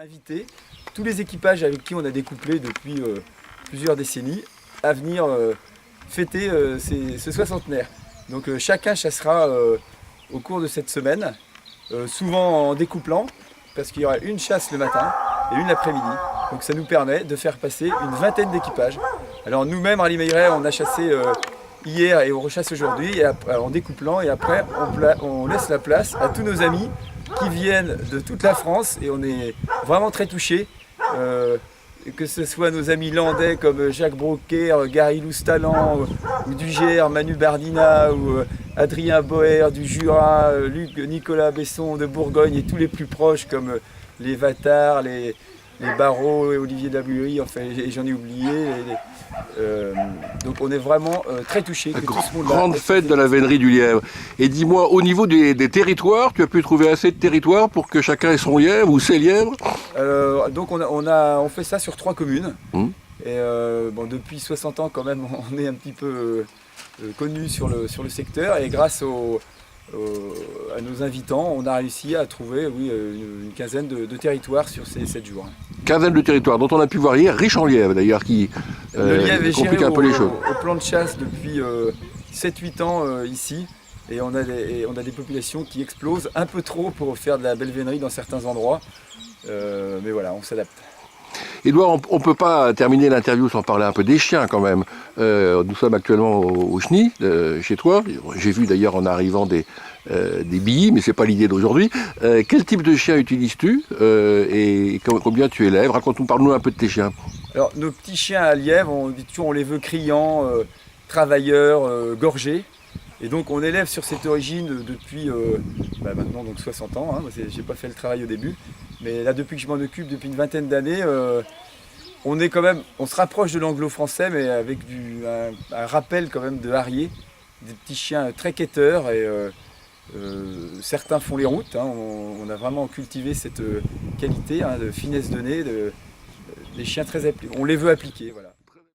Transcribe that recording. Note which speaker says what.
Speaker 1: invité tous les équipages avec qui on a découplé depuis plusieurs décennies à venir fêter ce soixantenaire. Donc chacun chassera au cours de cette semaine, souvent en découplant, parce qu'il y aura une chasse le matin et une l'après-midi. Donc ça nous permet de faire passer une vingtaine d'équipages. Alors nous-mêmes, Rallye Mailleret, on a chassé hier et on rechasse aujourd'hui en découplant, et après on laisse la place à tous nos amis qui viennent de toute la France, et on est vraiment très touchés. Que ce soit nos amis landais comme Jacques Broquer, Gary Loustalan, ou du GR, Manu Bardina, ou Adrien Boer du Jura, Nicolas Besson de Bourgogne, et tous les plus proches comme les Vatars, les Barreaux et Olivier Dabury, enfin, et j'en ai oublié. Donc on est vraiment très touchés.
Speaker 2: Grande fête de la vénerie du lièvre. Et dis-moi, au niveau des territoires, tu as pu trouver assez de territoires pour que chacun ait son lièvre ou ses lièvres?
Speaker 1: Donc on fait ça sur 3 communes. Et bon, depuis 60 ans quand même, on est un petit peu connu sur le secteur, et grâce à nos invitants, on a réussi à trouver une quinzaine de territoires sur ces 7 jours.
Speaker 2: Quinzaine de territoires dont on a pu voir hier, riche en lièvre d'ailleurs, qui
Speaker 1: le lièvre est
Speaker 2: complique
Speaker 1: géré
Speaker 2: un peu les choses.
Speaker 1: Au plan de chasse depuis 7-8 ans ici, et on a des populations qui explosent un peu trop pour faire de la belle vénerie dans certains endroits, mais voilà, on s'adapte.
Speaker 2: Edouard, on ne peut pas terminer l'interview sans parler un peu des chiens quand même. Nous sommes actuellement au Chenil, chez toi. J'ai vu d'ailleurs en arrivant des billes, mais ce n'est pas l'idée d'aujourd'hui. Quel type de chien utilises-tu et combien tu élèves? Raconte-nous, parle-nous un peu de tes chiens.
Speaker 1: Alors, nos petits chiens à lièvre, on les veut criants, travailleurs, gorgés. Et donc on élève sur cette origine depuis maintenant donc 60 ans, hein. J'ai pas fait le travail au début, mais là depuis que je m'en occupe depuis une vingtaine d'années, on se rapproche de l'anglo-français, mais avec un rappel quand même de harrier, des petits chiens très quêteurs, et certains font les routes, hein. On a vraiment cultivé cette qualité, hein, de finesse de nez, des chiens très appliqués. On les veut appliquer, voilà.